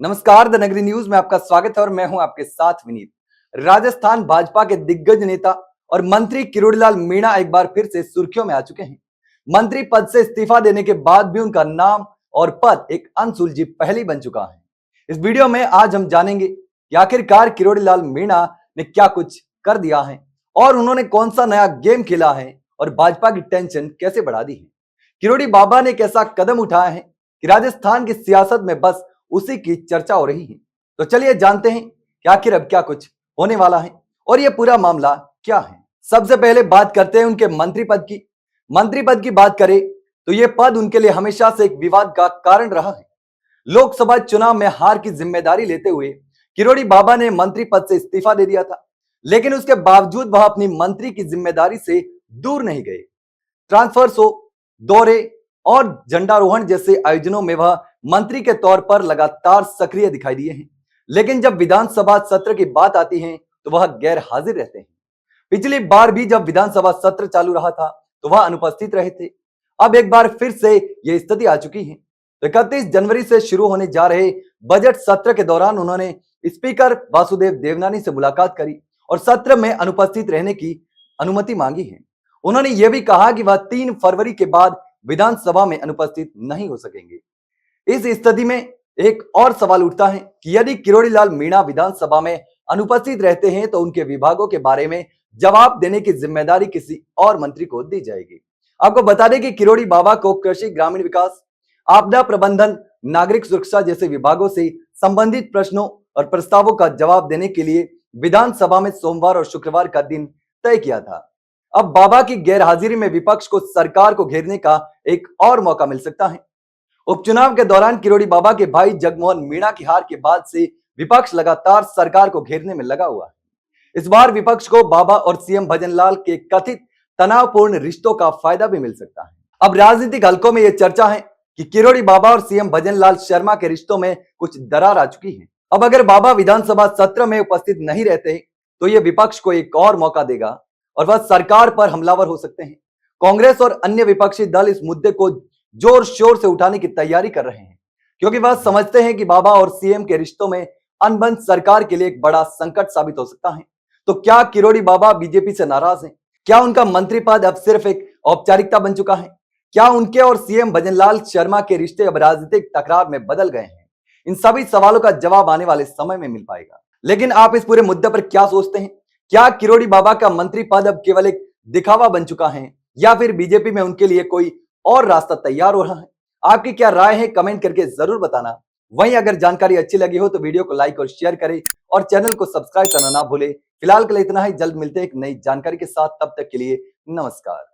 नमस्कार, द नगरी न्यूज में आपका स्वागत है और मैं हूं आपके साथ विनीत। राजस्थान भाजपा के दिग्गज नेता और मंत्री किरोड़ीलाल मीणा एक बार फिर से सुर्खियों में आ चुके हैं। मंत्री पद से इस्तीफा देने के बाद भी उनका नाम और पद एक अनसुलझी पहेली बन चुका है। इस वीडियो में आज हम जानेंगे कि आखिरकार किरोड़ीलाल मीणा ने क्या कुछ कर दिया है और उन्होंने कौन सा नया गेम खेला है और भाजपा की टेंशन कैसे बढ़ा दी है। किरोड़ी बाबा ने एक ऐसा कदम उठाया है कि राजस्थान की सियासत में बस उसी की चर्चा हो रही है। तो चलिए जानते हैं कि आखिर अब क्या कुछ होने वाला है और यह पूरा मामला क्या है। सबसे पहले बात करते हैं उनके मंत्री पद की। मंत्री पद की बात करें तो यह पद उनके लिए हमेशा से एक विवाद का कारण रहा है। लोकसभा चुनाव में हार की जिम्मेदारी लेते हुए किरोड़ी बाबा ने मंत्री पद से इस्तीफा दे दिया था, लेकिन उसके बावजूद वह अपनी मंत्री की जिम्मेदारी से दूर नहीं गए। ट्रांसफर शो, दौरे और झंडारोहण जैसे आयोजनों में वह मंत्री के तौर पर लगातार सक्रिय दिखाई दिए हैं, लेकिन जब विधानसभा सत्र की बात आती है तो वह गैर हाजिर रहते हैं। पिछली बार भी जब विधानसभा सत्र चालू रहा था तो वह अनुपस्थित रहे थे। अब एक बार फिर से यह स्थिति आ चुकी है। 31 जनवरी से शुरू होने जा रहे बजट सत्र के दौरान उन्होंने स्पीकर वासुदेव देवनानी से मुलाकात करी और सत्र में अनुपस्थित रहने की अनुमति मांगी है। उन्होंने यह भी कहा कि वह 3 फरवरी के बाद विधानसभा में अनुपस्थित नहीं हो सकेंगे। इस स्थिति में एक और सवाल उठता है कि यदि किरोड़ीलाल मीणा विधानसभा में अनुपस्थित रहते हैं तो उनके विभागों के बारे में जवाब देने की जिम्मेदारी किसी और मंत्री को दी जाएगी। आपको बता दें कि किरोड़ी बाबा को कृषि, ग्रामीण विकास, आपदा प्रबंधन, नागरिक सुरक्षा जैसे विभागों से संबंधित प्रश्नों और प्रस्तावों का जवाब देने के लिए विधानसभा में सोमवार और शुक्रवार का दिन तय किया था। अब बाबा की गैरहाजिरी में विपक्ष को सरकार को घेरने का एक और मौका मिल सकता है। उपचुनाव के दौरान किरोड़ी बाबा के भाई जगमोहन मीणा की हार के बाद से विपक्ष लगातार सरकार को घेरने में लगा हुआ है। इस बार विपक्ष को बाबा और सीएम भजनलाल के कथित तनावपूर्ण रिश्तों का फायदा भी मिल सकता है। अब राजनीतिक हलकों में यह चर्चा है कि किरोड़ी बाबा और सीएम भजनलाल शर्मा के रिश्तों में कुछ दरार आ चुकी है। अब अगर बाबा विधानसभा सत्र में उपस्थित नहीं रहते तो यह विपक्ष को एक और मौका देगा और वह सरकार पर हमलावर हो सकते हैं। कांग्रेस और अन्य विपक्षी दल इस मुद्दे को जोर शोर से उठाने की तैयारी कर रहे हैं, क्योंकि वह समझते हैं कि बाबा और सीएम के रिश्तों में अनबन सरकार के लिए एक बड़ा संकट साबित हो सकता है। तो क्या किरोड़ी बाबा बीजेपी से नाराज हैं? क्या उनका मंत्री पद अब सिर्फ एक औपचारिकता बन चुका है? क्या उनके और सीएम भजनलाल शर्मा के रिश्ते अब राजनीतिक टकराव में बदल गए हैं? इन सभी सवालों का जवाब आने वाले समय में मिल पाएगा। लेकिन आप इस पूरे मुद्दे पर क्या सोचते हैं? क्या किरोड़ी बाबा का मंत्री पद अब केवल एक दिखावा बन चुका है या फिर बीजेपी में उनके लिए कोई और रास्ता तैयार हो रहा है? आपकी क्या राय है कमेंट करके जरूर बताना। वहीं अगर जानकारी अच्छी लगी हो तो वीडियो को लाइक और शेयर करें और चैनल को सब्सक्राइब करना ना भूले। फिलहाल के लिए इतना ही, जल्द मिलते हैं एक नई जानकारी के साथ। तब तक के लिए नमस्कार।